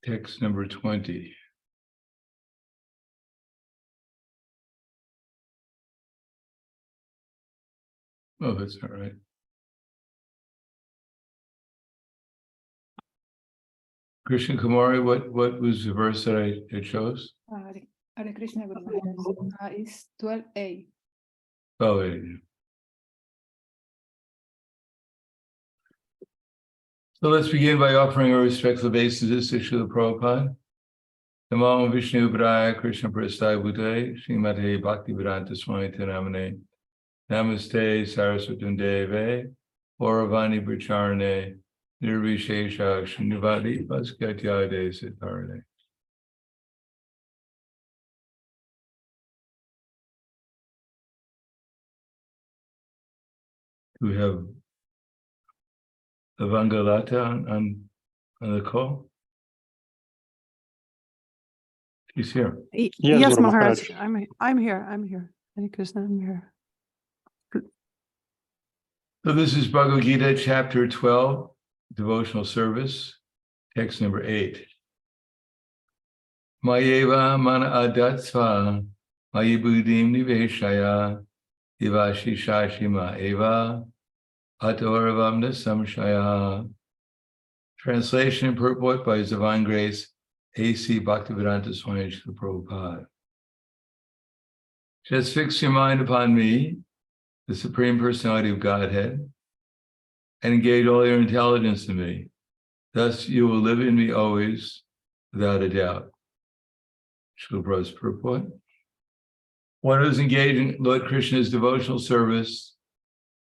Text number 20. Oh, that's all right. Krishna Kumari, what was the verse that I chose? Hare Krishna Guru Maharaj. Is 12a. Oh, yeah. So let's begin by offering our respectful obeisances to Srila Prabhupada. Namo Vishnu Padaya Krishna Prasthaya Bhutale Srimate Bhaktivedanta Swami Namane Namaste Saraswati Deve Auravani Bracharane Nirvishesha Shinivadi Vaskatyade Siddharane. We have Evangelata on the call. He's here. Yes, Maharaj. I'm here. Hare Krishna, I'm here. So this is Bhagavad Gita, chapter 12, devotional service, text number 8. Mayeva mana adatsva mayibudim niveshaya divashi shashima eva atoravamna samshaya. Translation and purport by His Divine Grace, A.C. Bhaktivedanta Swami Srila Prabhupada. Just fix your mind upon me, the Supreme Personality of Godhead, and engage all your intelligence in me. Thus you will live in me always, without a doubt. Srila Prabhupada's purport. One who is engaged in Lord Krishna's devotional service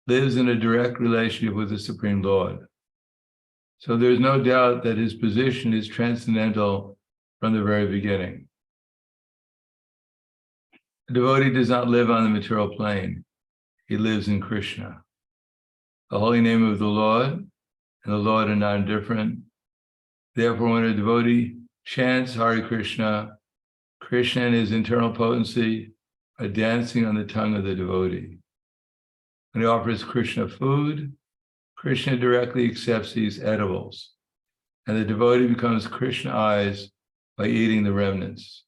lives in a direct relationship with the Supreme Lord. So there's no doubt that his position is transcendental from the very beginning. A devotee does not live on the material plane. He lives in Krishna. The holy name of the Lord and the Lord are not different. Therefore, when a devotee chants Hare Krishna, Krishna and his internal potency are dancing on the tongue of the devotee. When he offers Krishna food, Krishna directly accepts these edibles, and the devotee becomes Krishna eyes by eating the remnants.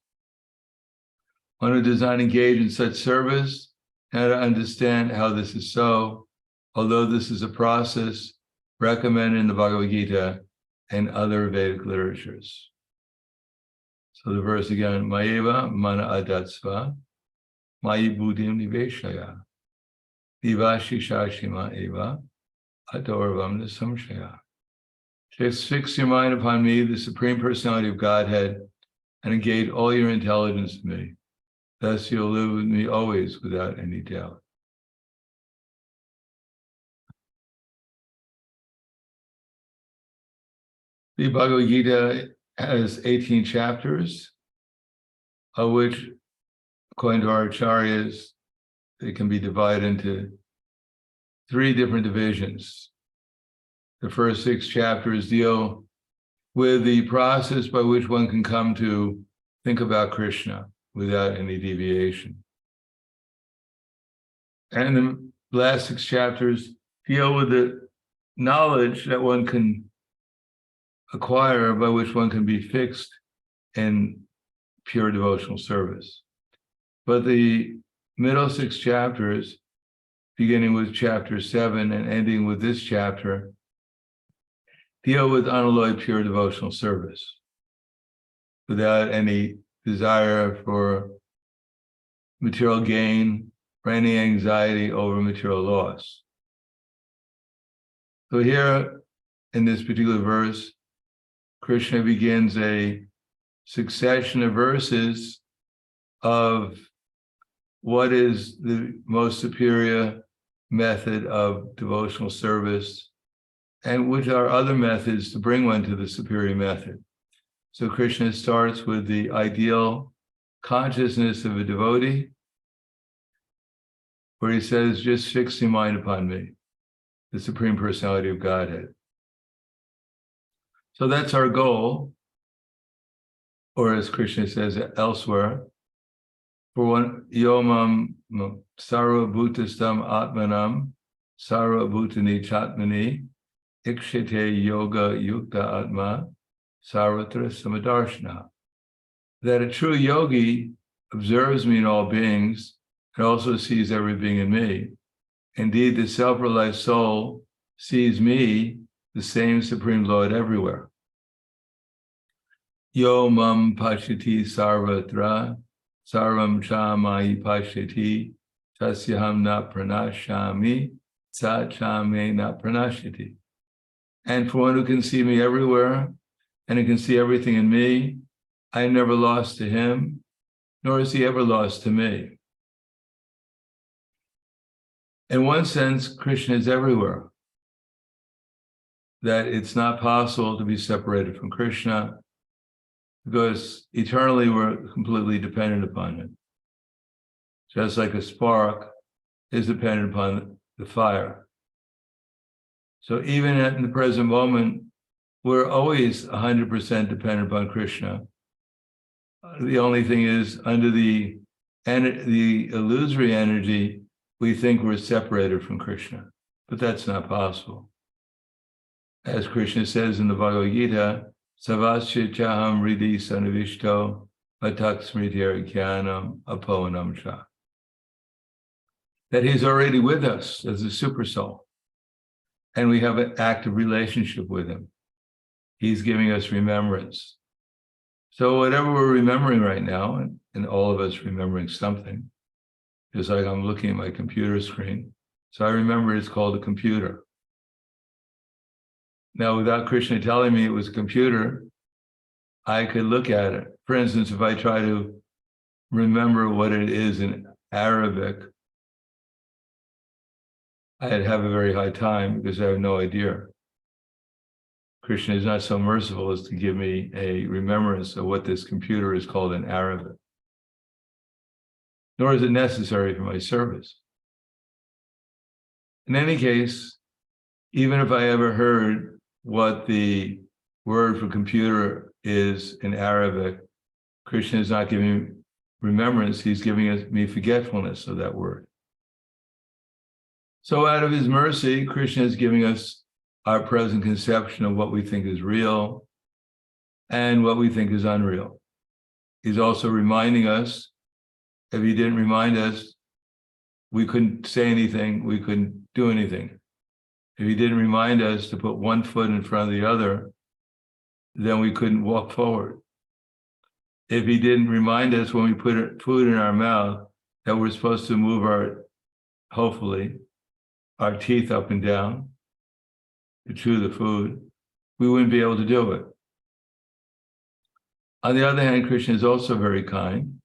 One who does not engage in such service cannot understand how this is so, although this is a process recommended in the Bhagavad Gita and other Vedic literatures. So the verse again, Mayeva mana adatsva mayi buddhim niveshaya divashi shashima eva adoravamna samshaya. Just fix your mind upon me, the Supreme Personality of Godhead, and engage all your intelligence in me. Thus you'll live with me always without any doubt. The Bhagavad Gita has 18 chapters, of which, according to our acharyas, they can be divided into 3 different divisions. The first 6 chapters deal with the process by which one can come to think about Krishna without any deviation. And the last 6 chapters deal with the knowledge that one can acquire by which one can be fixed in pure devotional service. But the middle 6 chapters, beginning with chapter 7 and ending with this chapter, deal with unalloyed pure devotional service without any desire for material gain or any anxiety over material loss. So here in this particular verse, Krishna begins a succession of verses of what is the most superior method of devotional service and which are other methods to bring one to the superior method. So Krishna starts with the ideal consciousness of a devotee, where he says, just fix your mind upon me, the Supreme Personality of Godhead. So that's our goal, or as Krishna says elsewhere, for one, yomam sarva bhutastam atmanam sarva bhutani chatmani ikshite yoga yukta atma sarvatra samadarshana. That a true yogi observes me in all beings and also sees every being in me. Indeed, the self-realized soul sees me, the same Supreme Lord, everywhere. Yo mam pashati sarvatra, sarvam cha mai pashati, tasyaham na pranashami, sa cha me na pranashati. And for one who can see me everywhere, and who can see everything in me, I am never lost to him, nor is he ever lost to me. In one sense, Krishna is everywhere. That it's not possible to be separated from Krishna, because eternally we're completely dependent upon him. Just like a spark is dependent upon the fire. So even in the present moment, we're always 100% dependent upon Krishna. The only thing is, under the illusory energy, we think we're separated from Krishna, but that's not possible. As Krishna says in the Bhagavad Gita, Savasya chaham ridi sanavishto vatak smritir jnanam apovanam cha. That he's already with us as a super soul, and we have an active relationship with him. He's giving us remembrance. So whatever we're remembering right now, and all of us remembering something, just like I'm looking at my computer screen, so I remember it's called a computer. Now, without Krishna telling me it was a computer, I could look at it. For instance, if I try to remember what it is in Arabic, I'd have a very hard time because I have no idea. Krishna is not so merciful as to give me a remembrance of what this computer is called in Arabic. Nor is it necessary for my service. In any case, even if I ever heard what the word for computer is in Arabic, Krishna is not giving me remembrance, he's giving me forgetfulness of that word. So out of his mercy, Krishna is giving us our present conception of what we think is real and what we think is unreal. He's also reminding us, if he didn't remind us, we couldn't say anything, we couldn't do anything. If he didn't remind us to put one foot in front of the other, then we couldn't walk forward. If he didn't remind us when we put food in our mouth that we're supposed to move hopefully, our teeth up and down to chew the food, we wouldn't be able to do it. On the other hand, Krishna is also very kind.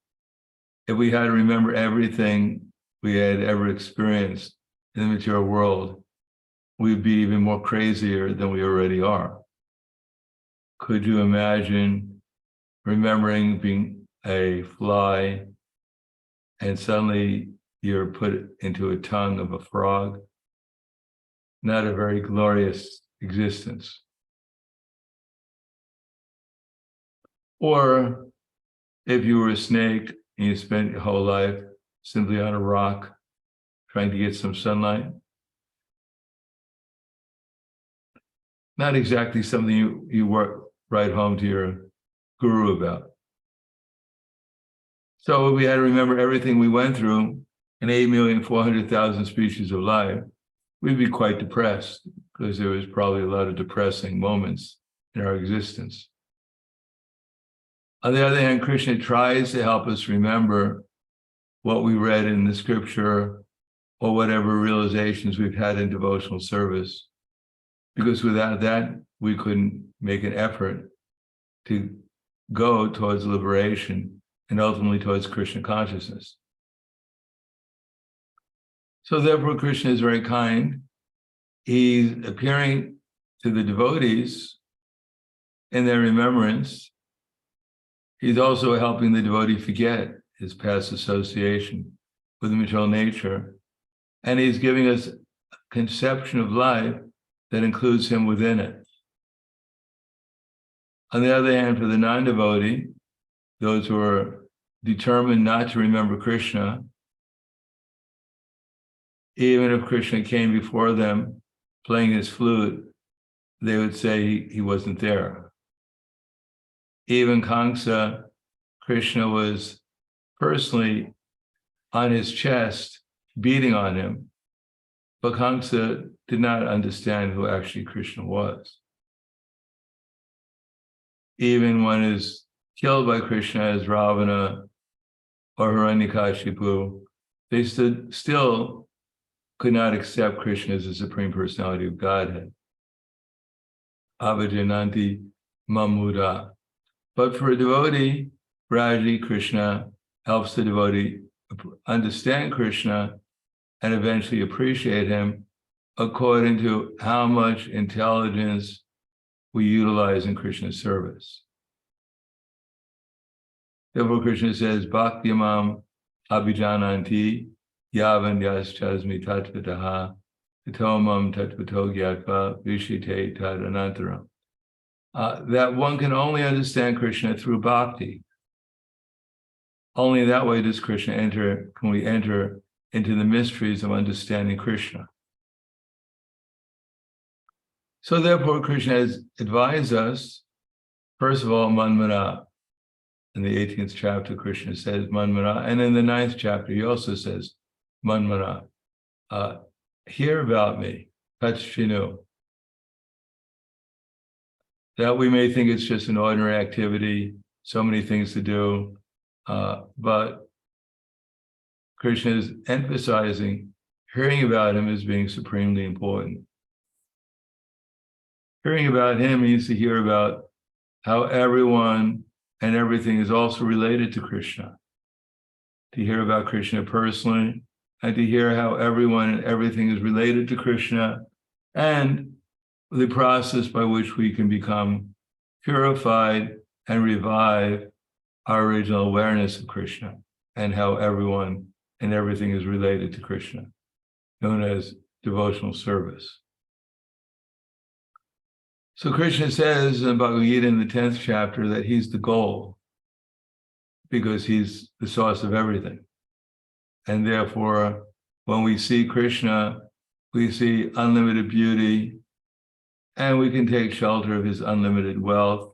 If we had to remember everything we had ever experienced in the material world, we'd be even more crazier than we already are. Could you imagine remembering being a fly and suddenly you're put into a tongue of a frog? Not a very glorious existence. Or if you were a snake and you spent your whole life simply on a rock trying to get some sunlight. Not exactly something you write home to your guru about. So if we had to remember everything we went through in 8,400,000 species of life, we'd be quite depressed because there was probably a lot of depressing moments in our existence. On the other hand, Krishna tries to help us remember what we read in the scripture or whatever realizations we've had in devotional service, because without that, we couldn't make an effort to go towards liberation and ultimately towards Krishna consciousness. So therefore, Krishna is very kind. He's appearing to the devotees in their remembrance. He's also helping the devotee forget his past association with the material nature. And he's giving us a conception of life that includes him within it. On the other hand, for the non-devotee, those who are determined not to remember Krishna, even if Krishna came before them playing his flute, they would say he wasn't there. Even Kamsa, Krishna was personally on his chest, beating on him, but Kamsa did not understand who actually Krishna was. Even one is killed by Krishna as Ravana or Hiranyakashipu, they still could not accept Krishna as the Supreme Personality of Godhead. Avajananti Mamuda. But for a devotee, Raji Krishna helps the devotee understand Krishna and eventually appreciate him according to how much intelligence we utilize in Krishna's service. Therefore, Krishna says, Bhakti-mam abhijananti yavan yaschasmi tatvataha tatomam tatvato gyatva vishite tadanantaram. That one can only understand Krishna through bhakti. Only that way does can we enter into the mysteries of understanding Krishna. So therefore, Krishna has advised us, first of all, manmana. In the 18th chapter, Krishna says manmana, and in the 9th chapter, he also says manmana. Hear about me, tachshinu. That we may think it's just an ordinary activity, so many things to do, but Krishna is emphasizing hearing about him as being supremely important. Hearing about him means to hear about how everyone and everything is also related to Krishna. To hear about Krishna personally, and to hear how everyone and everything is related to Krishna, and the process by which we can become purified and revive our original awareness of Krishna, and how everyone and everything is related to Krishna, known as devotional service. So Krishna says in Bhagavad Gita in the 10th chapter that he's the goal, because he's the source of everything. And therefore, when we see Krishna, we see unlimited beauty, and we can take shelter of his unlimited wealth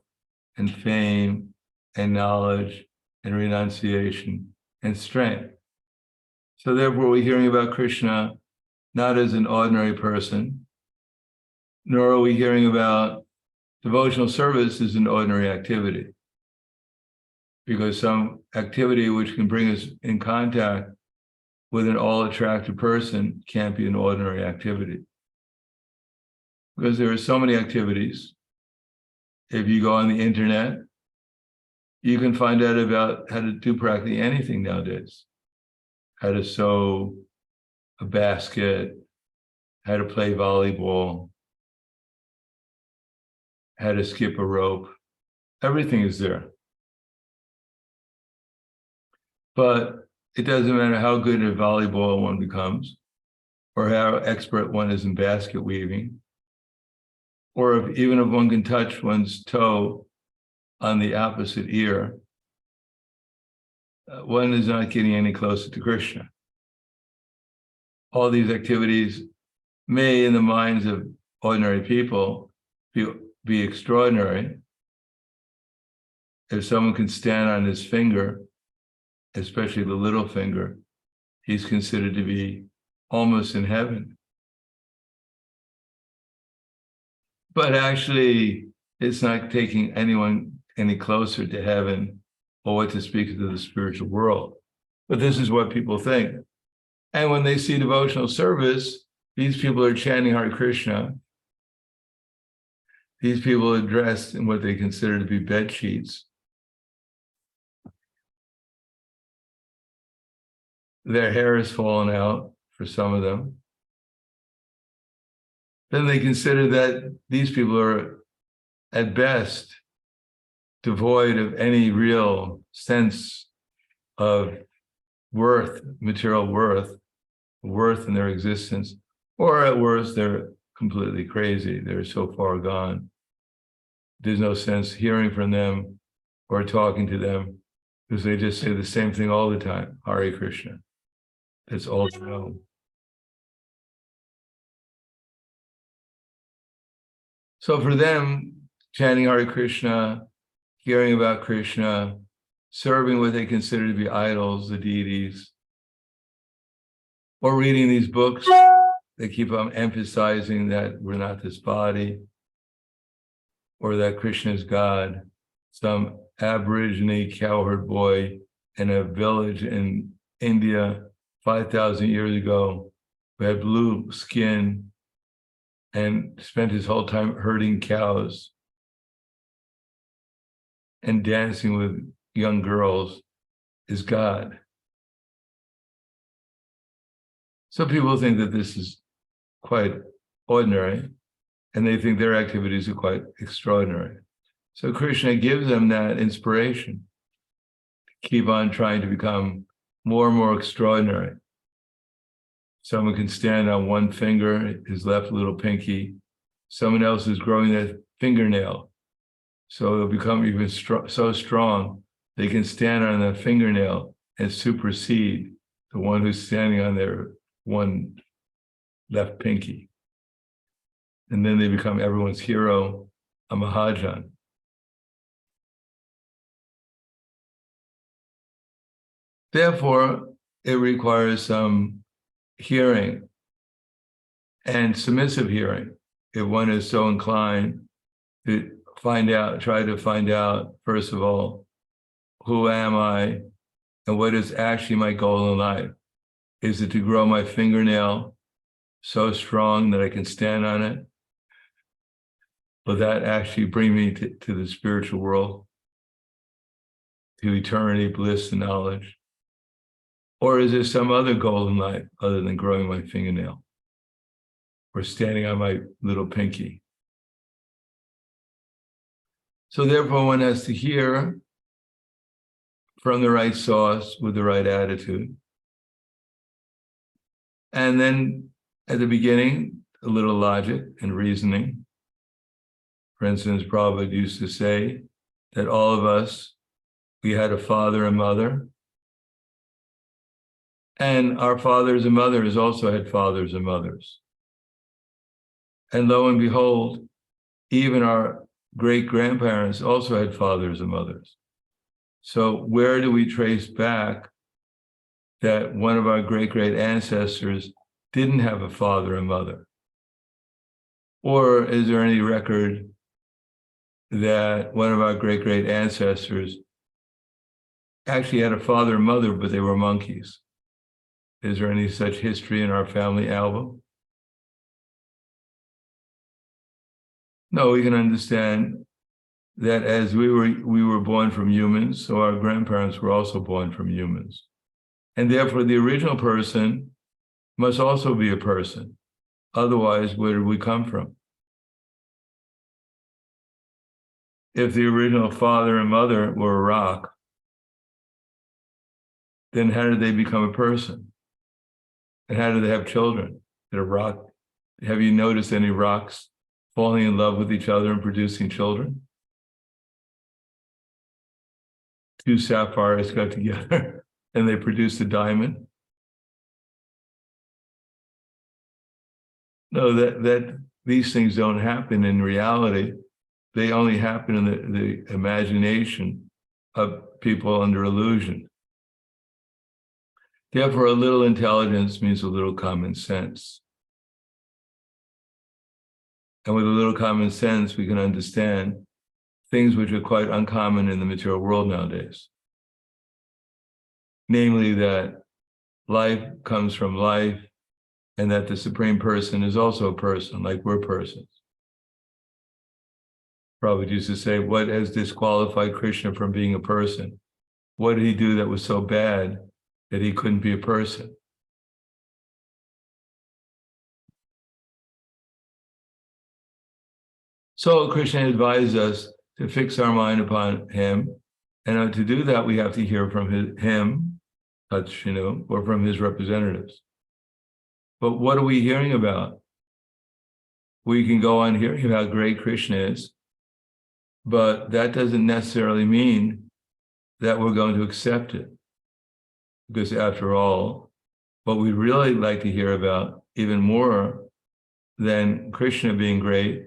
and fame and knowledge and renunciation and strength. So therefore, we're hearing about Krishna not as an ordinary person, nor are we hearing about devotional service as an ordinary activity, because some activity which can bring us in contact with an all-attractive person can't be an ordinary activity. Because there are so many activities. If you go on the internet, you can find out about how to do practically anything nowadays. How to sew a basket, how to play volleyball, how to skip a rope. Everything is there. But it doesn't matter how good at volleyball one becomes, or how expert one is in basket weaving, or even if one can touch one's toe on the opposite ear, one is not getting any closer to Krishna. All these activities may, in the minds of ordinary people, be extraordinary. If someone can stand on his finger, especially the little finger, he's considered to be almost in heaven. But actually, it's not taking anyone any closer to heaven, or what to speak of the spiritual world. But this is what people think. And when they see devotional service, these people are chanting Hare Krishna. These people are dressed in what they consider to be bed sheets. Their hair has fallen out for some of them. Then they consider that these people are, at best, devoid of any real sense of worth, material worth in their existence, or at worst, they're completely crazy. They're so far gone. There's no sense hearing from them or talking to them, because they just say the same thing all the time, Hare Krishna. That's all they know. So for them, chanting Hare Krishna, hearing about Krishna, serving what they consider to be idols, the deities, or reading these books that keep on emphasizing that we're not this body, or that Krishna is God. Some Aborigine cowherd boy in a village in India 5,000 years ago who had blue skin and spent his whole time herding cows and dancing with young girls is God. Some people think that this is quite ordinary, and they think their activities are quite extraordinary. So Krishna gives them that inspiration to keep on trying to become more and more extraordinary. Someone can stand on one finger, his left little pinky. Someone else is growing their fingernail. So they'll become even so strong, they can stand on the fingernail and supersede the one who's standing on their one left pinky. And then they become everyone's hero, a Mahajan. Therefore, it requires some hearing and submissive hearing. If one is so inclined to try to find out, first of all, who am I and what is actually my goal in life? Is it to grow my fingernail so strong that I can stand on it? Will that actually bring me to the spiritual world, to eternity, bliss, and knowledge? Or is there some other goal in life other than growing my fingernail or standing on my little pinky? So therefore, one has to hear from the right source with the right attitude. And then at the beginning, a little logic and reasoning. For instance, Prabhupada used to say that all of us, we had a father and mother. And our fathers and mothers also had fathers and mothers. And lo and behold, even our great-grandparents also had fathers and mothers. So where do we trace back that one of our great-great ancestors didn't have a father and mother? Or is there any record that one of our great-great ancestors actually had a father and mother, but they were monkeys? Is there any such history in our family album? No, we can understand that as we were born from humans, so our grandparents were also born from humans. And therefore, the original person must also be a person. Otherwise, where did we come from? If the original father and mother were a rock, then how did they become a person? And how do they have children? Did a rock, have you noticed any rocks falling in love with each other and producing children? Two sapphires got together and they produced a diamond. No, that these things don't happen in reality. They only happen in the imagination of people under illusion. Therefore, a little intelligence means a little common sense. And with a little common sense, we can understand things which are quite uncommon in the material world nowadays. Namely, that life comes from life, and that the Supreme Person is also a person, like we're persons. Prabhupada used to say, what has disqualified Krishna from being a person? What did he do that was so bad that he couldn't be a person? So Krishna advised us to fix our mind upon him, and to do that, we have to hear from him, or from his representatives. But what are we hearing about? We can go on hearing about how great Krishna is, but that doesn't necessarily mean that we're going to accept it. Because after all, what we'd really like to hear about, even more than Krishna being great,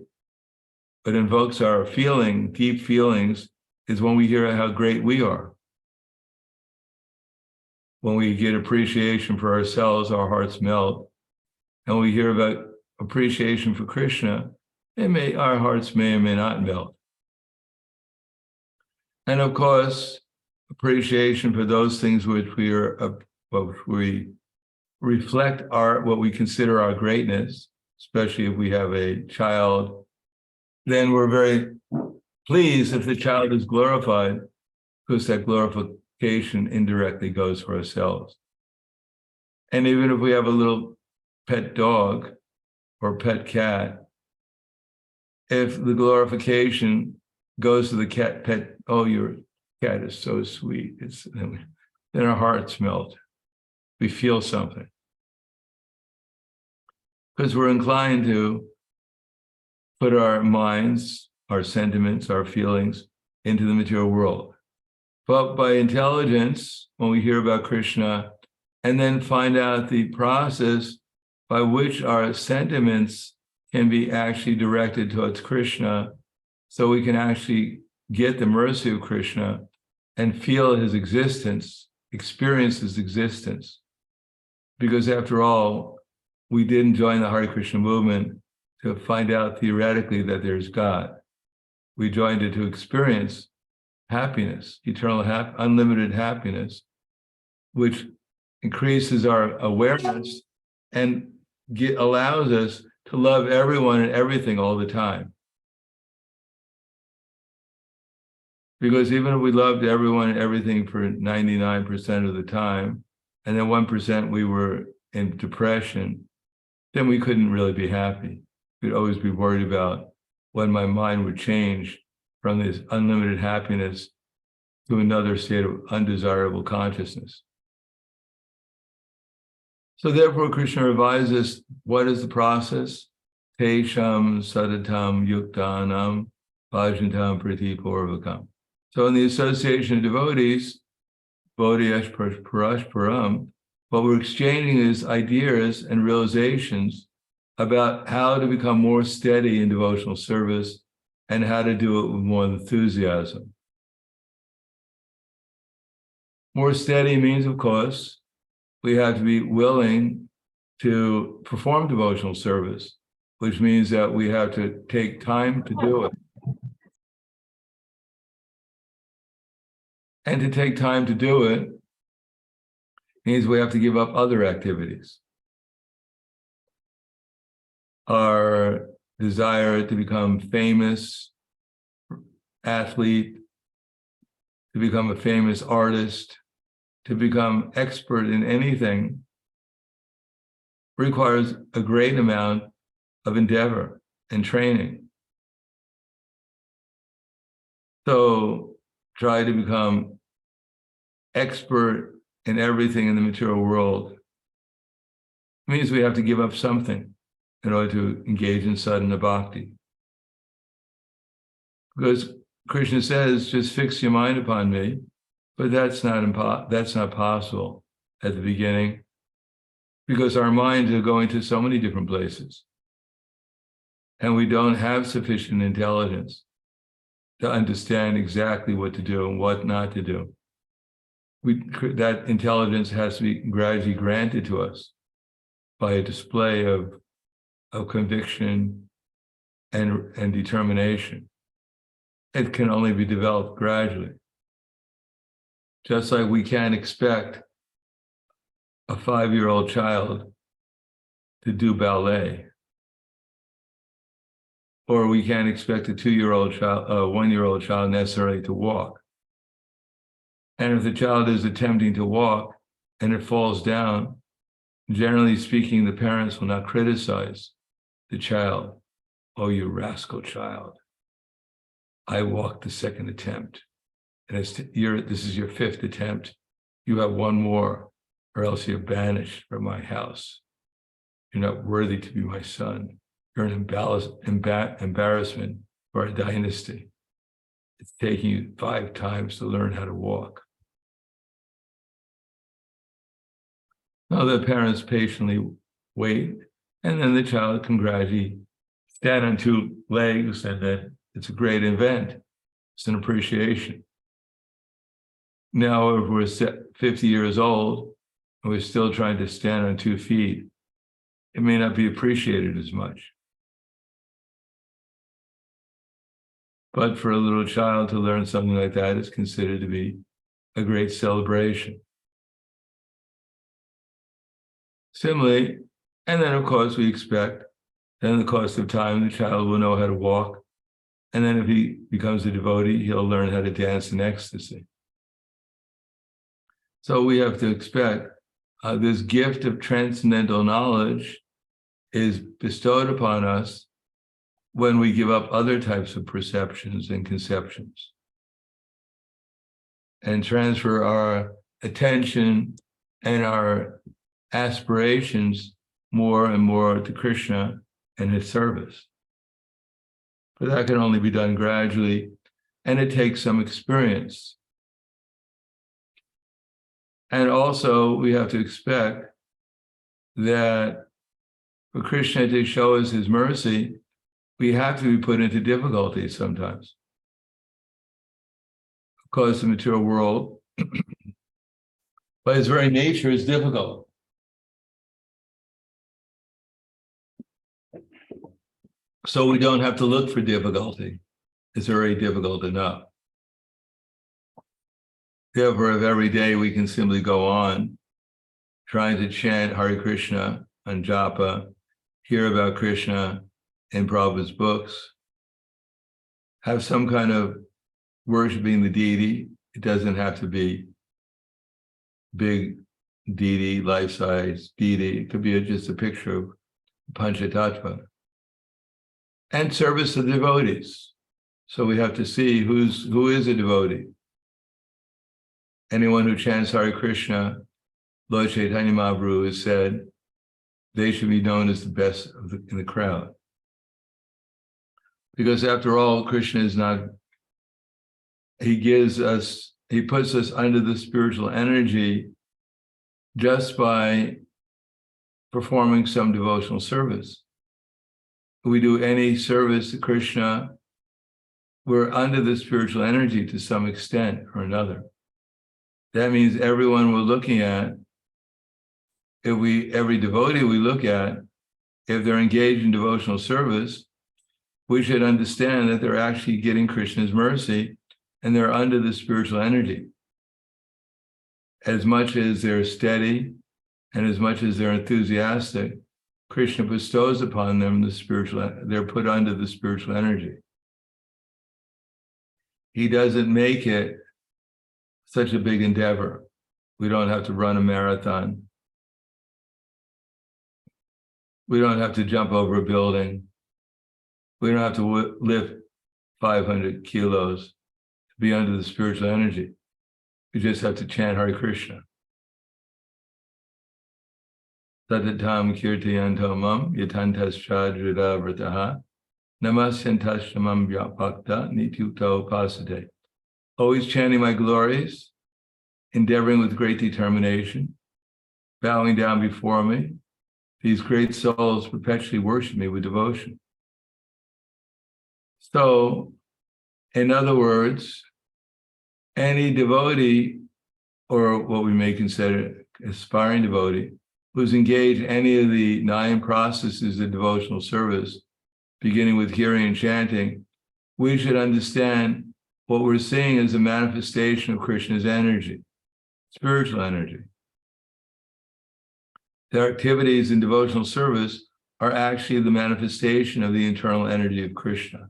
but invokes our deep feelings is when we hear how great we are. When we get appreciation for ourselves, our hearts melt. And we hear about appreciation for Krishna, our hearts may or may not melt. And of course, appreciation for those things which we reflect what we consider our greatness, especially if we have a child, then we're very pleased if the child is glorified, because that glorification indirectly goes for ourselves. And even if we have a little pet dog or pet cat, if the glorification goes to the pet, oh, your cat is so sweet, then our hearts melt. We feel something. Because we're inclined to put our minds, our sentiments, our feelings into the material world. But by intelligence, when we hear about Krishna, and then find out the process by which our sentiments can be actually directed towards Krishna, so we can actually get the mercy of Krishna and feel his existence, experience his existence. Because after all, we didn't join the Hare Krishna movement to find out theoretically that there's God. We joined it to experience happiness, eternal, unlimited happiness, which increases our awareness and allows us to love everyone and everything all the time. Because even if we loved everyone and everything for 99% of the time, and then 1% we were in depression, then we couldn't really be happy. We'd always be worried about when my mind would change from this unlimited happiness to another state of undesirable consciousness. So therefore, Krishna advises, what is the process? Tesham sadatam yuktanam bhajantam pratipurvakam. So in the association of devotees, bodhiyash parashparam, what we're exchanging is ideas and realizations about how to become more steady in devotional service and how to do it with more enthusiasm. More steady means, of course, we have to be willing to perform devotional service, which means that we have to take time to do it. And to take time to do it means we have to give up other activities. Our desire to become famous athlete, to become a famous artist, to become expert in anything requires a great amount of endeavor and training. So try to become expert in everything in the material world. It means we have to give up something in order to engage in sadhana bhakti. Because Krishna says, just fix your mind upon me, but that's not possible at the beginning, because our minds are going to so many different places, and we don't have sufficient intelligence to understand exactly what to do and what not to do. That intelligence has to be gradually granted to us by a display of conviction and determination. It can only be developed gradually. Just like we can't expect a 5-year-old child to do ballet, or we can't expect a 1-year-old child necessarily to walk. And if the child is attempting to walk and it falls down, generally speaking, the parents will not criticize the child. Oh, you rascal child. I walked the second attempt. And this is your 5th attempt. You have one more, or else you're banished from my house. You're not worthy to be my son. You're an embarrassment for our dynasty. It's taking you 5 times to learn how to walk. Now the parents patiently wait, and then the child can gradually stand on 2 legs, and then it's a great event. It's an appreciation. Now, if we're 50 years old and we're still trying to stand on 2 feet, it may not be appreciated as much. But for a little child to learn something like that is considered to be a great celebration. Similarly, and then of course we expect, then the course of time, the child will know how to walk. And then if he becomes a devotee, he'll learn how to dance in ecstasy. So we have to expect this gift of transcendental knowledge is bestowed upon us when we give up other types of perceptions and conceptions and transfer our attention and our aspirations more and more to Krishna and his service. But that can only be done gradually, and it takes some experience. And also, we have to expect that for Krishna to show us his mercy, we have to be put into difficulties sometimes. Of course, the material world, by its very nature, is difficult. So we don't have to look for difficulty. It's already difficult enough. Therefore, if every day we can simply go on trying to chant Hare Krishna and japa, hear about Krishna in Prabhupada's books, have some kind of worshiping the deity. It doesn't have to be big deity, life-size deity. It could be just a picture of Panchatattva. And service of devotees. So we have to see who is a devotee. Anyone who chants Hare Krishna, Lord Chaitanya Mahaprabhu has said, they should be known as the best in the crowd. Because after all, Krishna is not, he puts us under the spiritual energy just by performing some devotional service. If we do any service to Krishna, we're under the spiritual energy to some extent or another. That means everyone we're looking at, every devotee we look at, if they're engaged in devotional service, we should understand that they're actually getting Krishna's mercy and they're under the spiritual energy. As much as they're steady and as much as they're enthusiastic, Krishna bestows upon them they're put under the spiritual energy. He doesn't make it such a big endeavor. We don't have to run a marathon. We don't have to jump over a building. We don't have to lift 500 kilos to be under the spiritual energy. We just have to chant Hare Krishna. Tadatam kirtayanto mam yatantas chadrida vrataha namasyantashamam vyapakta nityukto pasate. Always chanting my glories, endeavoring with great determination, bowing down before me. These great souls perpetually worship me with devotion. So, in other words, any devotee, or what we may consider aspiring devotee, who's engaged in any of the 9 processes of devotional service, beginning with hearing and chanting, we should understand what we're seeing is a manifestation of Krishna's energy, spiritual energy. Their activities in devotional service are actually the manifestation of the internal energy of Krishna.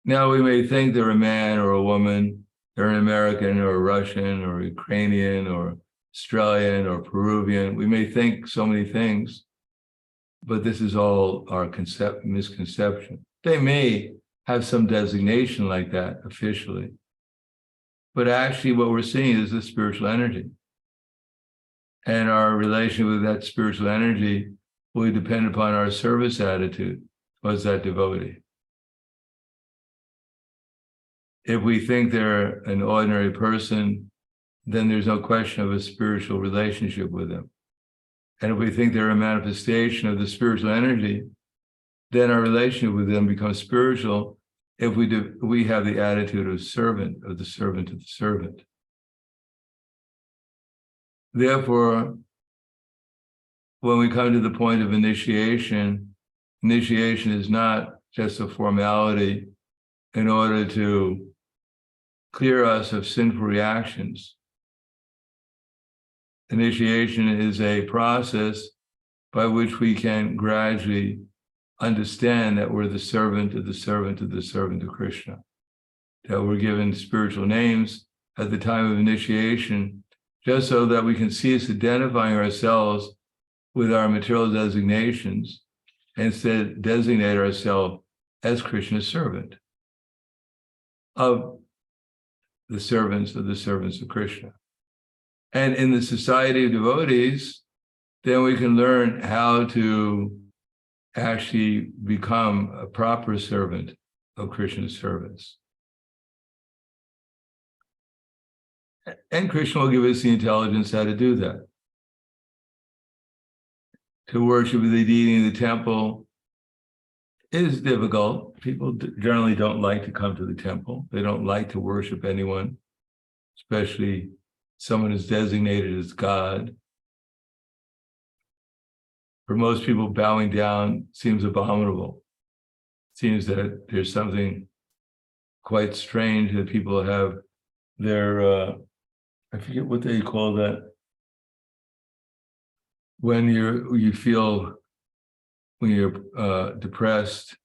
Now, we may think they're a man or a woman, they're an American or a Russian or Ukrainian or Australian or Peruvian. We may think so many things, but this is all our misconception. They may have some designation like that officially, but actually what we're seeing is the spiritual energy. And our relation with that spiritual energy will depend upon our service attitude towards that devotee. If we think they're an ordinary person, then there's no question of a spiritual relationship with them. And if we think they're a manifestation of the spiritual energy, then our relationship with them becomes spiritual if we have the attitude of servant, of the servant of the servant. Therefore, when we come to the point of initiation, initiation is not just a formality in order to clear us of sinful reactions. Initiation is a process by which we can gradually understand that we're the servant of the servant of the servant of Krishna, that we're given spiritual names at the time of initiation, just so that we can cease identifying ourselves with our material designations and instead designate ourselves as Krishna's servant of the servants of Krishna. And in the society of devotees, then we can learn how to actually become a proper servant of Krishna's servants. And Krishna will give us the intelligence how to do that. To worship the deity in the temple is difficult. People generally don't like to come to the temple. They don't like to worship anyone, especially someone who's designated as God. For most people, bowing down seems abominable. It seems that there's something quite strange that people have their, I forget what they call that, when you feel when you're depressed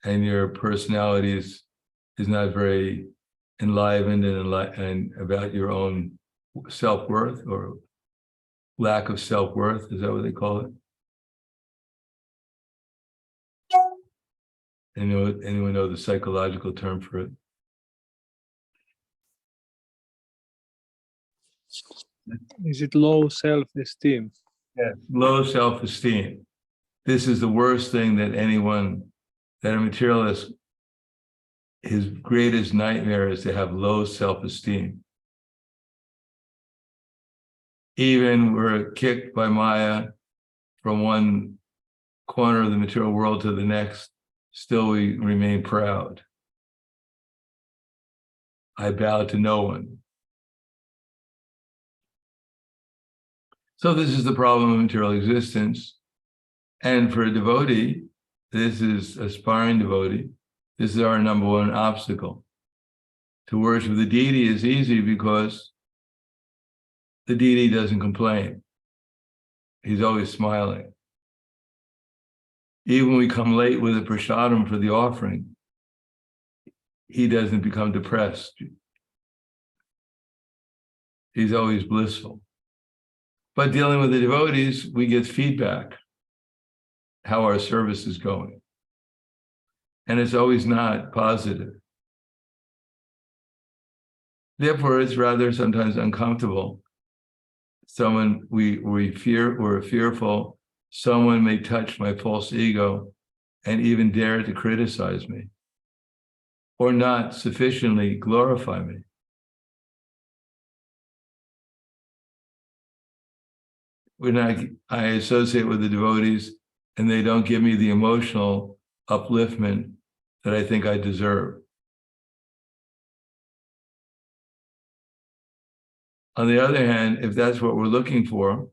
and your personality is not very enlivened and about your own self-worth or lack of self-worth. Is that what they call it? Anyone know the psychological term for it? Is it low self-esteem? Yeah, low self-esteem. This is the worst thing that a materialist, his greatest nightmare is to have low self-esteem. Even we're kicked by Maya from one corner of the material world to the next, still we remain proud. I bow to no one. So this is the problem of material existence. And for a devotee, this is aspiring devotee, this is our number one obstacle. To worship the deity is easy because the deity doesn't complain. He's always smiling. Even when we come late with a prasadam for the offering, he doesn't become depressed. He's always blissful. But dealing with the devotees, we get feedback, how our service is going. And it's always not positive. Therefore, it's rather sometimes uncomfortable. We're fearful someone may touch my false ego and even dare to criticize me or not sufficiently glorify me. I associate with the devotees and they don't give me the emotional upliftment that I think I deserve. On the other hand, if that's what we're looking for,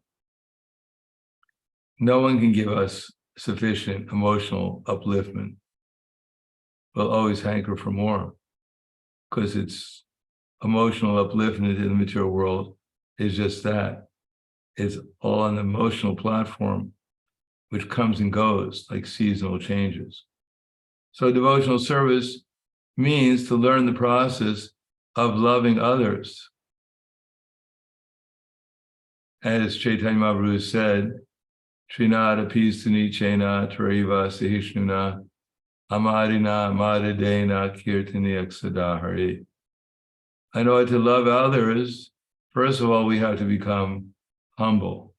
no one can give us sufficient emotional upliftment. We'll always hanker for more because it's emotional upliftment in the material world is just that. It's all on the emotional platform, which comes and goes like seasonal changes. So devotional service means to learn the process of loving others. As Chaitanya Mahaprabhu said, Srinada Pisani Chena Traiva Sahishnuna Amarina Maradena Kirtani Aksadahari. In order to love others, first of all, we have to become humble.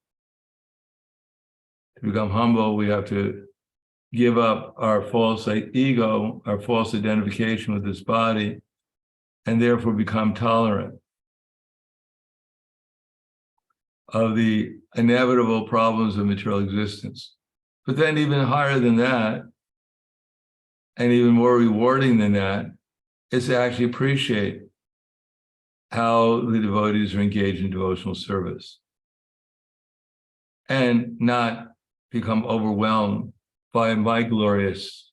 To become humble, we have to give up our false ego, our false identification with this body, and therefore become tolerant of the inevitable problems of material existence. But then even higher than that, And even more rewarding than that is to actually appreciate how the devotees are engaged in devotional service and not become overwhelmed by my glorious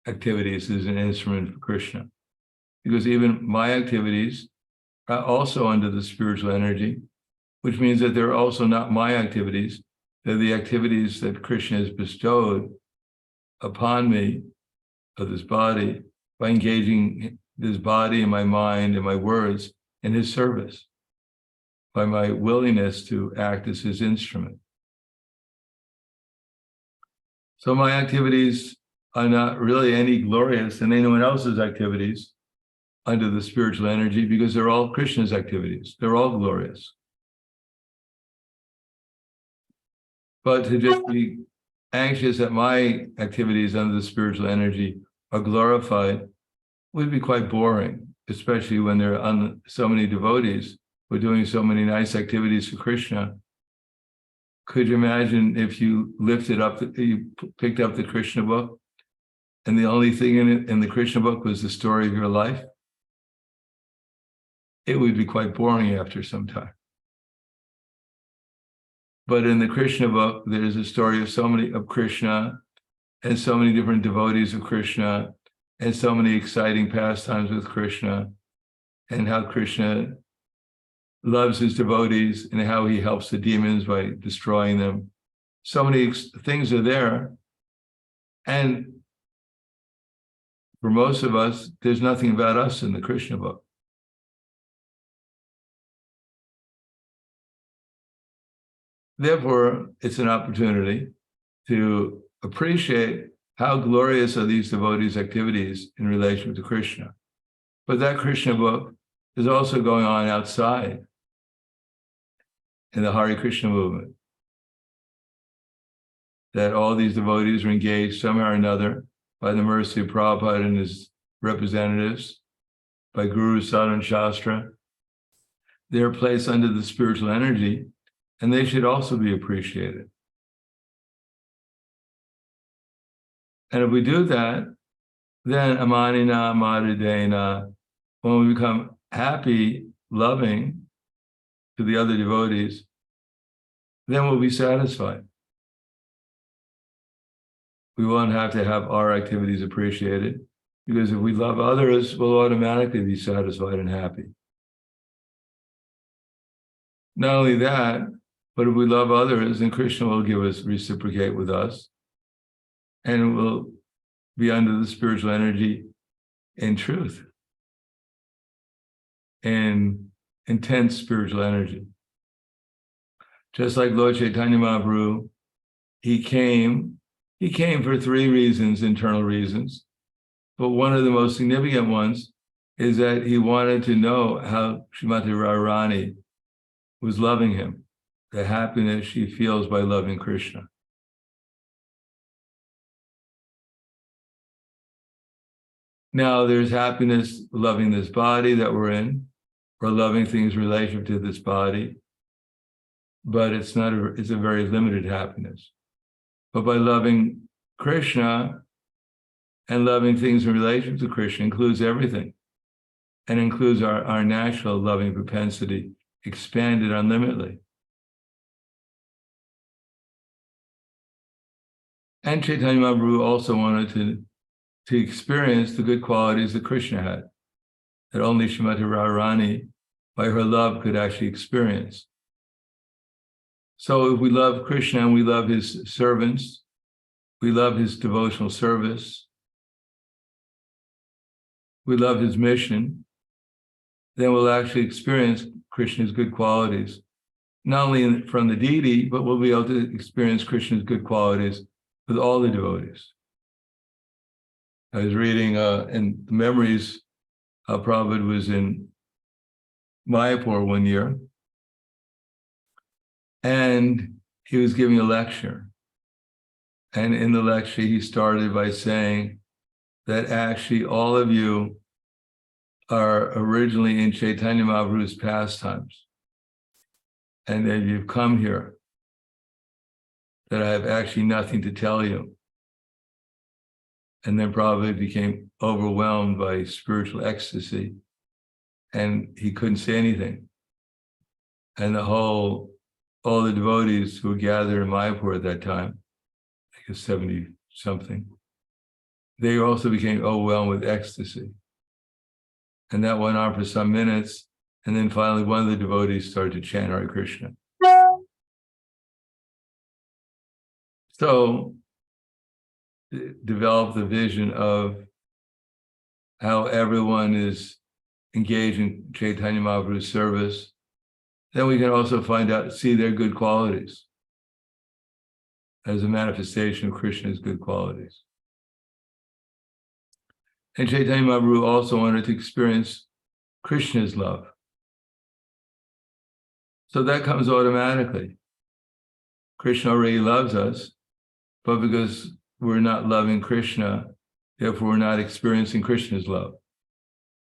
activities as an instrument for Krishna. Because even my activities are also under the spiritual energy, which means that they're also not my activities. They're the activities that Krishna has bestowed upon me, of this body, by engaging this body and my mind and my words in his service, by my willingness to act as his instrument. So my activities are not really any glorious than anyone else's activities under the spiritual energy, because they're all Krishna's activities. They're all glorious. But to just be anxious that my activities under the spiritual energy are glorified would be quite boring, especially when there are so many devotees who are doing so many nice activities for Krishna. Could you imagine if you lifted up, you picked up the Krishna book, and the only thing in it, in the Krishna book, was the story of your life? It would be quite boring after some time. But in the Krishna book, there's a story of Krishna, and so many different devotees of Krishna, and so many exciting pastimes with Krishna, and how Krishna loves his devotees and how he helps the demons by destroying them. So many things are there. And for most of us, there's nothing about us in the Krishna book. Therefore, it's an opportunity to appreciate how glorious are these devotees' activities in relation to Krishna. But that Krishna book is also going on outside in the Hare Krishna movement, that all these devotees are engaged somehow or another by the mercy of Prabhupada and his representatives, by Guru, Sadhana, and Shastra. They're placed under the spiritual energy, and they should also be appreciated. And if we do that, then amanina madhidena, when we become happy, loving to the other devotees, then we'll be satisfied. We won't have to have our activities appreciated, because if we love others, we'll automatically be satisfied and happy. Not only that, but if we love others, then Krishna will reciprocate with us, and we'll be under the spiritual energy in truth, in intense spiritual energy. Just like Lord Chaitanya Mahaprabhu, he came for three reasons, internal reasons. But one of the most significant ones is that he wanted to know how Srimati Radharani was loving him, the happiness she feels by loving Krishna. Now, there's happiness loving this body that we're in, or loving things relative to this body, but it's a very limited happiness. But by loving Krishna and loving things in relation to Krishna includes everything, and includes our natural loving propensity expanded unlimitedly. And Chaitanya Mahaprabhu also wanted to experience the good qualities that Krishna had, that only Srimati Radharani, by her love, could actually experience. So if we love Krishna and we love his servants, we love his devotional service, we love his mission, then we'll actually experience Krishna's good qualities, not only from the deity, but we'll be able to experience Krishna's good qualities with all the devotees. I was reading in the memories, Prabhupada was in Mayapur one year, and he was giving a lecture. And in the lecture, he started by saying that actually all of you are originally in Chaitanya Mahaprabhu's pastimes, and that you've come here, that I have actually nothing to tell you. and then probably became overwhelmed by spiritual ecstasy, and he couldn't say anything. And all the devotees who were gathered in Mayapur at that time, I guess 70 something, they also became overwhelmed with ecstasy. And that went on for some minutes. And then finally, one of the devotees started to chant Hare Krishna. So, develop the vision of how everyone is engaged in Chaitanya Mahaprabhu's service. Then we can also see their good qualities as a manifestation of Krishna's good qualities. And Chaitanya Mahaprabhu also wanted to experience Krishna's love. So that comes automatically. Krishna already loves us, but because we're not loving Krishna, therefore we're not experiencing Krishna's love.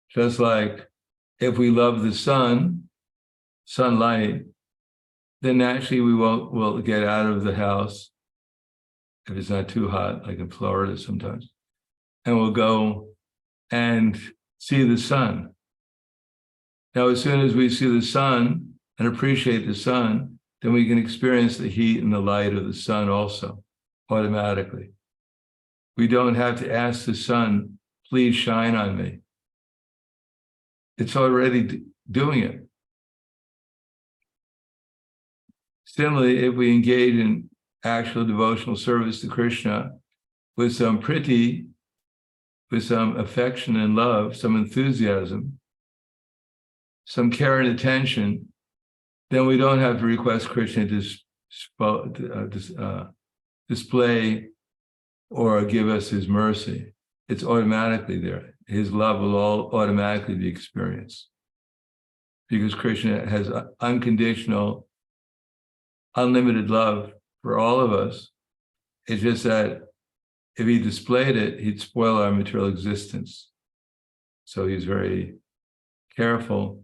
Just like if we love the sunlight, then naturally we'll get out of the house, if it's not too hot, like in Florida sometimes, and we'll go and see the sun. Now, as soon as we see the sun and appreciate the sun, then we can experience the heat and the light of the sun also, automatically. We don't have to ask the sun, please shine on me. It's already doing it. Similarly, if we engage in actual devotional service to Krishna with some priti, with some affection and love, some enthusiasm, some care and attention, then we don't have to request Krishna to display or give us his mercy. It's automatically there. His love will all automatically be experienced. Because Krishna has unconditional, unlimited love for all of us. It's just that if he displayed it, he'd spoil our material existence. So he's very careful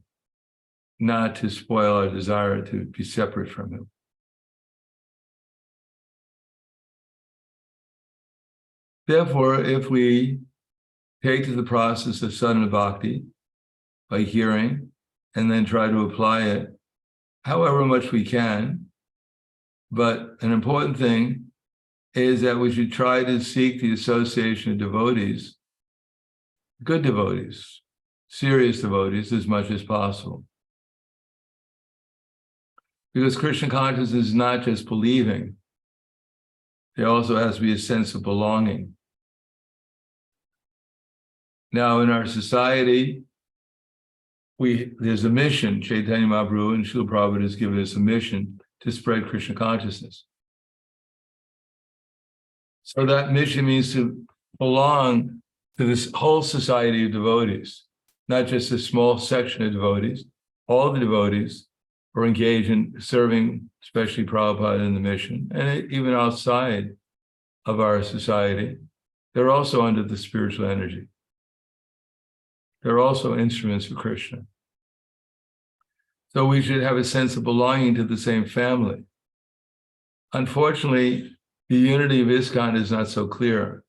not to spoil our desire to be separate from him. Therefore, if we take to the process of sadhana bhakti by hearing and then try to apply it however much we can, but an important thing is that we should try to seek the association of devotees, good devotees, serious devotees, as much as possible. Because Krishna consciousness is not just believing, there also has to be a sense of belonging. Now, in our society, there's a mission. Chaitanya Mahaprabhu and Srila Prabhupada has given us a mission to spread Krishna consciousness. So that mission means to belong to this whole society of devotees, not just a small section of devotees. All the devotees are engaged in serving, especially Prabhupada in the mission, and even outside of our society, they're also under the spiritual energy. They're also instruments for Krishna. So we should have a sense of belonging to the same family. Unfortunately, the unity of ISKCON is not so clear.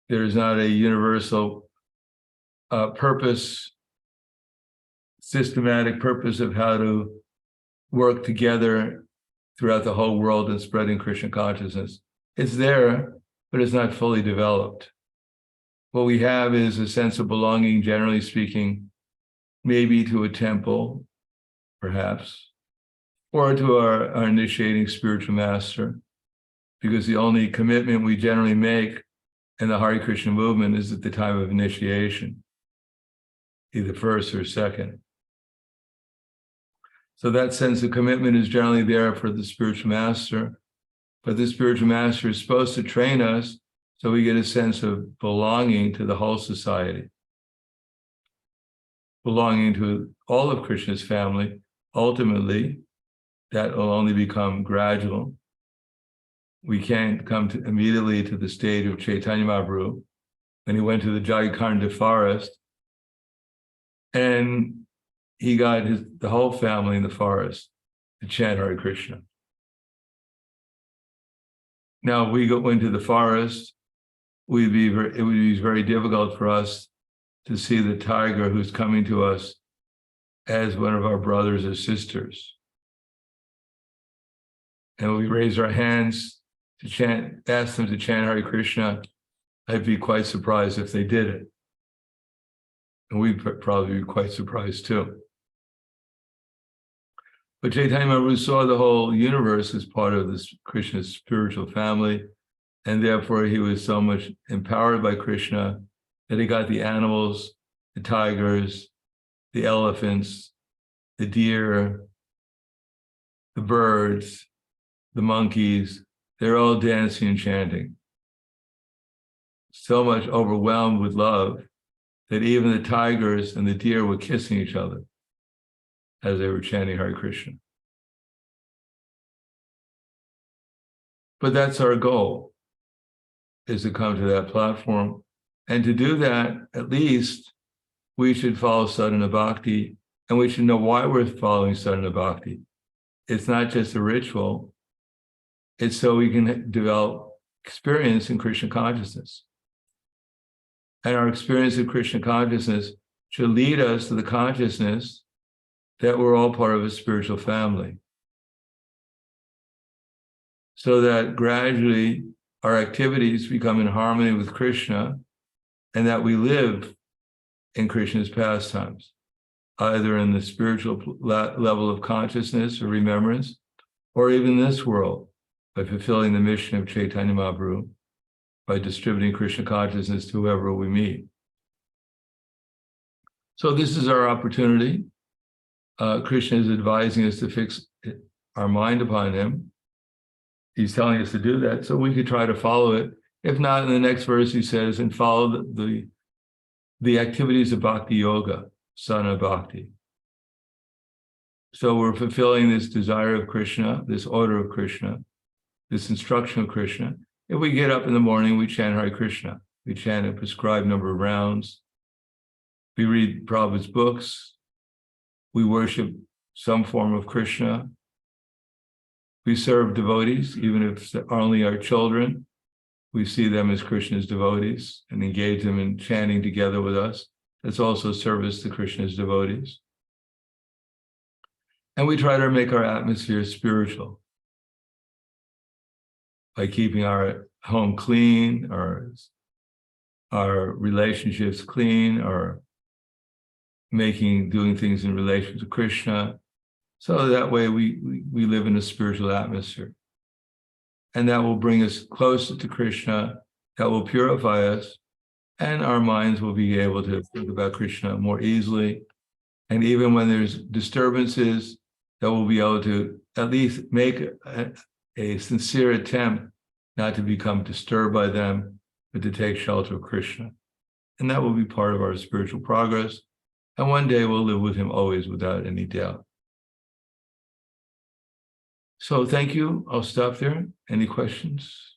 There is not a universal purpose, systematic purpose of how to work together throughout the whole world in spreading Krishna consciousness. It's there, but it's not fully developed. What we have is a sense of belonging, generally speaking, maybe to a temple, perhaps, or to our initiating spiritual master, because the only commitment we generally make in the Hare Krishna movement is at the time of initiation, either first or second. So that sense of commitment is generally there for the spiritual master, but the spiritual master is supposed to train us so we get a sense of belonging to the whole society, belonging to all of Krishna's family. Ultimately, that will only become gradual. We can't come immediately to the stage of Chaitanya Mahaprabhu when he went to the Jaikaranda forest and he got the whole family in the forest to chant Hare Krishna. Now we go into the forest it would be very difficult for us to see the tiger who's coming to us as one of our brothers or sisters. And when we raise our hands to chant, ask them to chant Hare Krishna, I'd be quite surprised if they did it. And we'd probably be quite surprised too. But Chaitanya Mahaprabhu saw the whole universe as part of this Krishna's spiritual family, and therefore he was so much empowered by Krishna that he got the animals, the tigers, the elephants, the deer, the birds, the monkeys, they're all dancing and chanting. So much overwhelmed with love that even the tigers and the deer were kissing each other as they were chanting Hare Krishna. But that's our goal, is to come to that platform. And to do that, at least, we should follow sadhana bhakti, and we should know why we're following sadhana bhakti. It's not just a ritual, it's so we can develop experience in Krishna consciousness. And our experience of Krishna consciousness should lead us to the consciousness that we're all part of a spiritual family. So that gradually our activities become in harmony with Krishna, and that we live in Krishna's pastimes, either in the spiritual level of consciousness or remembrance, or even this world, by fulfilling the mission of Chaitanya Mahaprabhu, by distributing Krishna consciousness to whoever we meet. So this is our opportunity. Krishna is advising us to fix our mind upon him. He's telling us to do that, so we could try to follow it. If not, in the next verse he says, and follow the activities of bhakti yoga, sadhana bhakti. So we're fulfilling this desire of Krishna, this order of Krishna, this instruction of Krishna. If we get up in the morning, we chant Hare Krishna. We chant a prescribed number of rounds. We read Prabhupada's books. We worship some form of Krishna. We serve devotees, even if they're only our children. We see them as Krishna's devotees and engage them in chanting together with us. That's also service to Krishna's devotees. And we try to make our atmosphere spiritual by keeping our home clean, our relationships clean, or doing things in relation to Krishna. So that way we live in a spiritual atmosphere. And that will bring us closer to Krishna, that will purify us, and our minds will be able to think about Krishna more easily. And even when there's disturbances, that we'll be able to at least make a sincere attempt not to become disturbed by them, but to take shelter of Krishna. And that will be part of our spiritual progress. And one day we'll live with him always without any doubt. So thank you. I'll stop there. Any questions?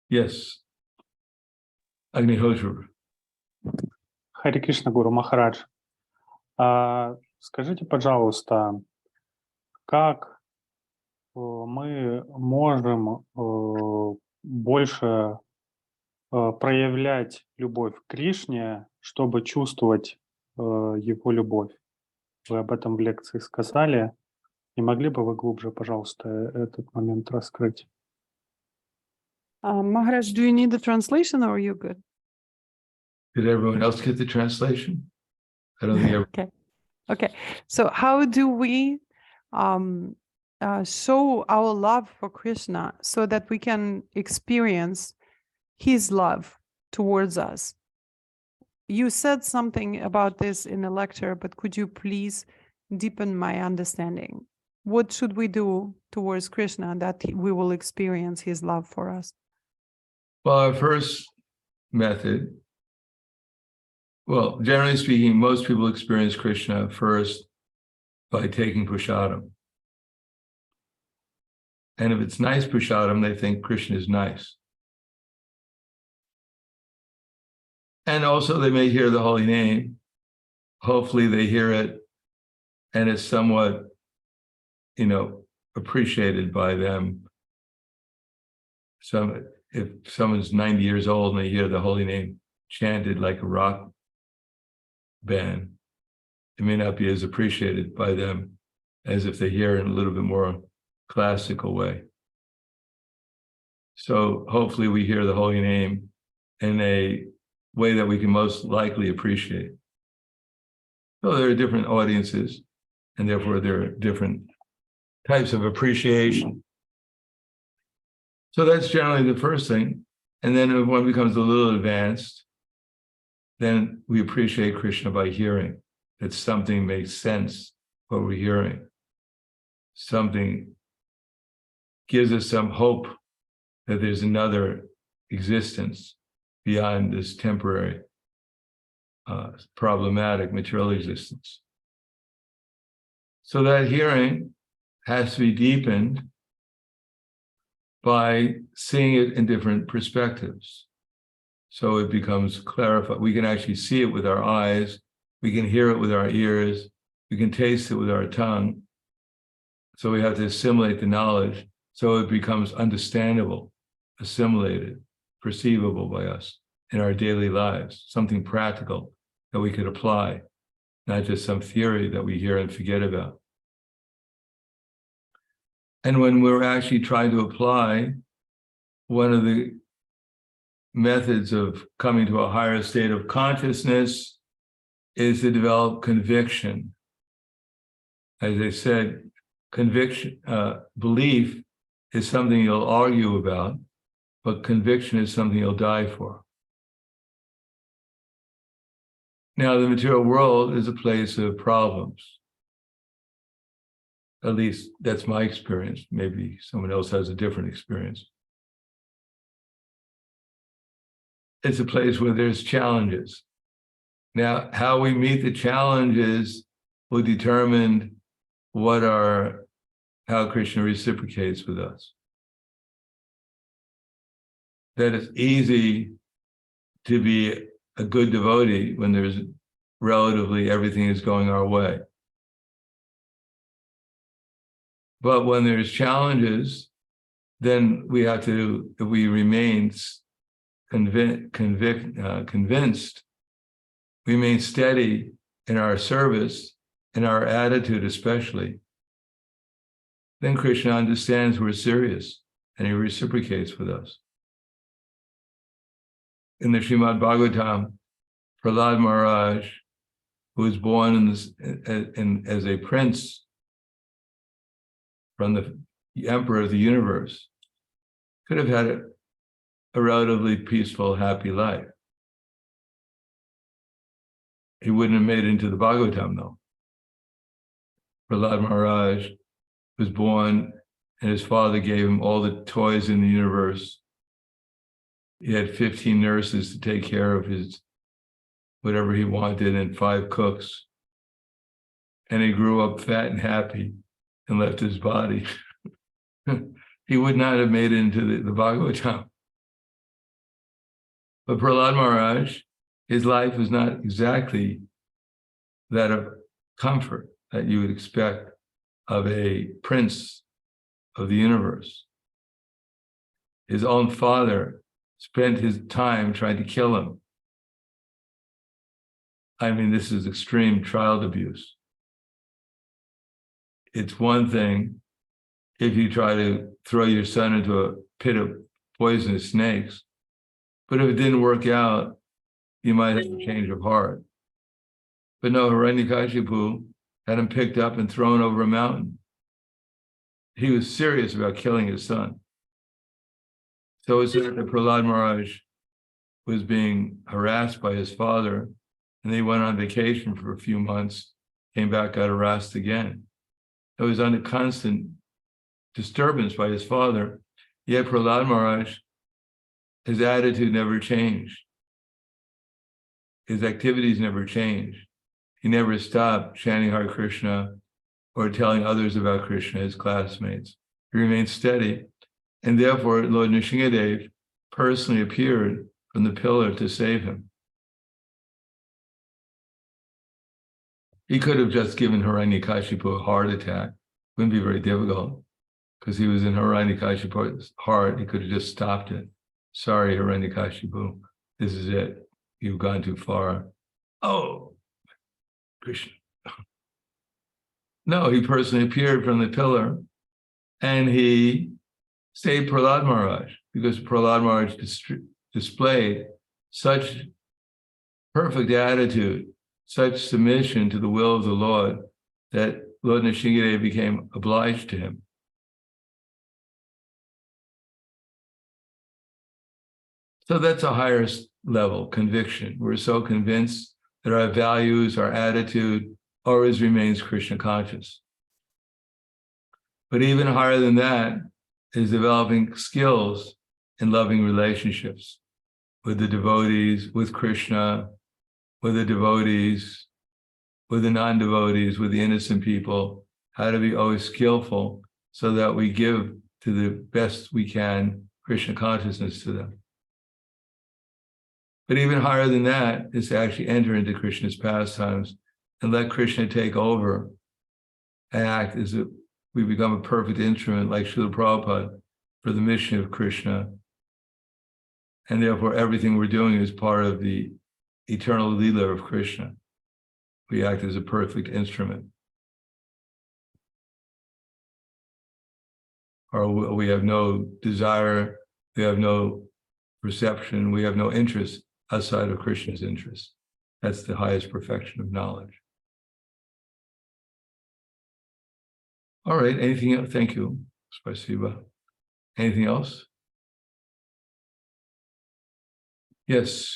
Yes. Agnihotra. Харе Кришна, Гуру Махарадж. Скажите, пожалуйста, как мы можем больше проявлять любовь к Кришне, чтобы чувствовать его любовь? Вы об этом в лекции сказали. Не могли бы вы глубже, пожалуйста, этот момент раскрыть? Maharaj, do you need the translation or are you good? Did everyone else get the translation? I don't think everyone. Okay. So how do we show our love for Krishna so that we can experience his love towards us? You said something about this in a lecture, but could you please deepen my understanding? What should we do towards Krishna that we will experience his love for us? Well, our first method, well, generally speaking, most people experience Krishna first by taking prasadam. And if it's nice prasadam, they think Krishna is nice. And also they may hear the holy name. Hopefully they hear it and it's somewhat, appreciated by them. If someone's 90 years old and they hear the holy name chanted like a rock band, it may not be as appreciated by them as if they hear it in a little bit more classical way. So hopefully we hear the holy name in a way that we can most likely appreciate. So there are different audiences, and therefore there are different types of appreciation. So that's generally the first thing. And then if one becomes a little advanced, then we appreciate Krishna by hearing that something makes sense, what we're hearing. Something gives us some hope that there's another existence beyond this temporary, problematic material existence. So that hearing has to be deepened by seeing it in different perspectives. So it becomes clarified. We can actually see it with our eyes. We can hear it with our ears. We can taste it with our tongue. So we have to assimilate the knowledge so it becomes understandable, assimilated, perceivable by us in our daily lives, something practical that we could apply, not just some theory that we hear and forget about. And when we're actually trying to apply, one of the methods of coming to a higher state of consciousness is to develop conviction. As I said, conviction, belief is something you'll argue about, but conviction is something you'll die for. Now, the material world is a place of problems. At least that's my experience. Maybe someone else has a different experience. It's a place where there's challenges. Now, how we meet the challenges will determine how Krishna reciprocates with us. That it's easy to be a good devotee when there's relatively everything is going our way. But when there's challenges, then we have to, if we remain convinced, remain steady in our service, in our attitude especially, then Krishna understands we're serious and he reciprocates with us. In the Srimad Bhagavatam, Prahlad Maharaj, who was born as a prince from the emperor of the universe, could have had a relatively peaceful, happy life. He wouldn't have made it into the Bhagavatam, though. Prahlad Maharaj was born, and his father gave him all the toys in the universe. He had 15 nurses to take care of his whatever he wanted and 5 cooks. And he grew up fat and happy and left his body. He would not have made it into the Bhagavatam. But Prahlad Maharaj, his life was not exactly that of comfort that you would expect of a prince of the universe. His own father spent his time trying to kill him. I mean, this is extreme child abuse. It's one thing if you try to throw your son into a pit of poisonous snakes, but if it didn't work out, you might have a change of heart. But no, Hiranyakashipu had him picked up and thrown over a mountain. He was serious about killing his son. So it's that Prahlad Maharaj was being harassed by his father, and they went on vacation for a few months, came back, got harassed again. It was under constant disturbance by his father, yet Prahlad Maharaj, his attitude never changed. His activities never changed. He never stopped chanting Hare Krishna or telling others about Krishna, his classmates. He remained steady. And therefore, Lord Nrsingadev personally appeared from the pillar to save him. He could have just given Hiranyakashipu a heart attack. Wouldn't be very difficult, because he was in Hiranyakashipu's heart. He could have just stopped it. Sorry, Hiranyakashipu, this is it. You've gone too far. Oh, Krishna. No, he personally appeared from the pillar, and he saved Prahlad Maharaj, because Prahlad Maharaj displayed such perfect attitude, such submission to the will of the Lord, that Lord Nrsingadev became obliged to him. So that's a higher level conviction. We're so convinced that our values, our attitude always remains Krishna conscious. But even higher than that is developing skills in loving relationships with the devotees, with Krishna, with the devotees, with the non-devotees, with the innocent people, how to be always skillful so that we give to the best we can Krishna consciousness to them. But even higher than that is to actually enter into Krishna's pastimes and let Krishna take over and act as if we become a perfect instrument like Srila Prabhupada for the mission of Krishna. And therefore everything we're doing is part of the eternal Leela of Krishna. We act as a perfect instrument. Or we have no desire, we have no perception, we have no interest outside of Krishna's interest. That's the highest perfection of knowledge. All right, anything else? Thank you. Spasiba. Anything else? Yes,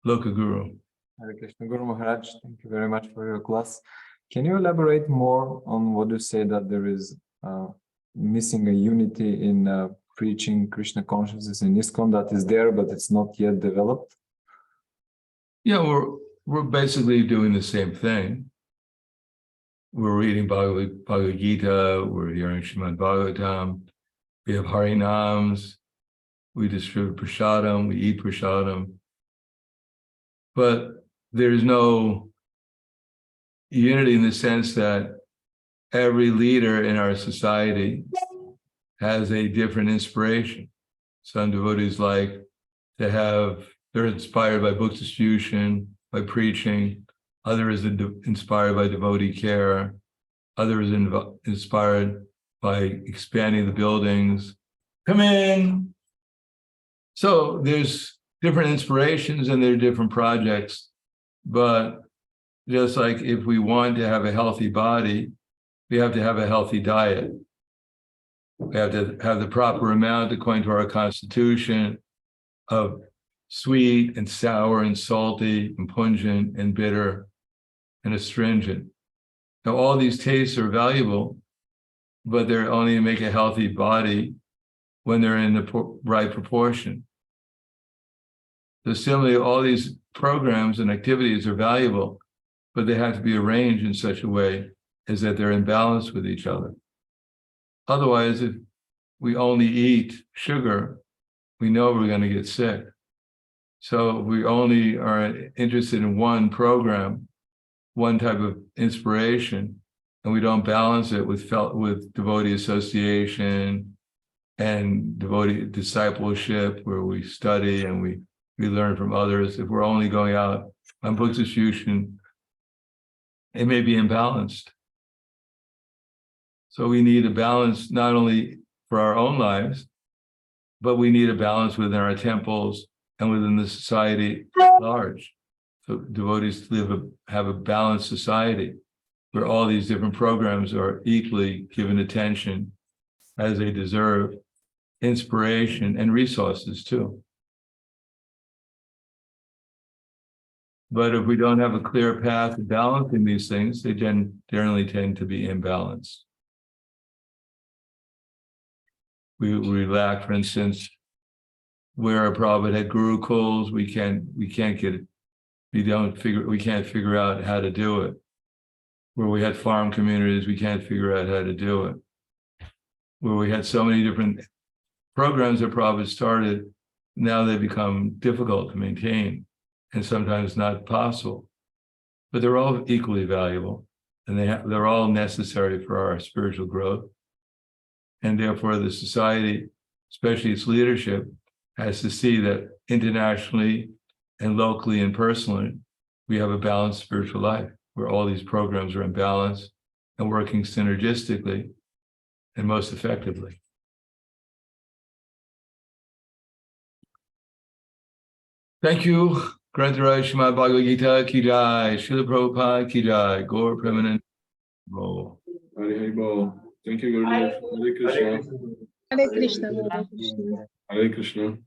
Loka Guru. Hare Krishna Guru Maharaj, thank you very much for your class. Can you elaborate more on what you say that there is missing a unity in preaching Krishna consciousness in ISKCON that is there, but it's not yet developed? Yeah, we're basically doing the same thing. We're reading Bhagavad Gita, we're hearing Srimad Bhagavatam, we have Harinams, we distribute prasadam, we eat prasadam. But there's no unity in the sense that every leader in our society has a different inspiration. Some devotees like to have, they're inspired by book distribution, by preaching. Others are inspired by devotee care. Others inspired by expanding the buildings. Come in. So there's different inspirations and there are different projects. But just like if we want to have a healthy body, we have to have a healthy diet. We have to have the proper amount according to our constitution of sweet and sour and salty and pungent and bitter and astringent. Now, all these tastes are valuable, but they're only to make a healthy body when they're in the right proportion. So similarly, all these programs and activities are valuable, but they have to be arranged in such a way as that they're in balance with each other. Otherwise, if we only eat sugar, we know we're going to get sick. So if we only are interested in one program, one type of inspiration, and we don't balance it with devotee association and devotee discipleship, where we study and we learn from others. If we're only going out on book distribution, it may be imbalanced. So we need a balance not only for our own lives, but we need a balance within our temples and within the society at large. So devotees have a balanced society where all these different programs are equally given attention as they deserve, inspiration and resources too. But if we don't have a clear path of balancing these things, they generally tend to be imbalanced. We lack, for instance, where a Prabhupada had gurukuls, we can't get it. We can't figure out how to do it. Where we had farm communities, we can't figure out how to do it. where we had so many different programs that Prabhupada started, now they become difficult to maintain and sometimes not possible. But they're all equally valuable, and they're all necessary for our spiritual growth. And therefore, the society, especially its leadership, has to see that internationally and locally and personally, we have a balanced spiritual life where all these programs are in balance and working synergistically and most effectively. Thank you. Grantaraj Srimad Bhagavad Gita ki jai, Srila Prabhupada ki jai, Gaur Premanand. Hare Hare Bol. Thank you, Gurudev. Hare Krishna. Hare Krishna, Hare Krishna. Hare Krishna.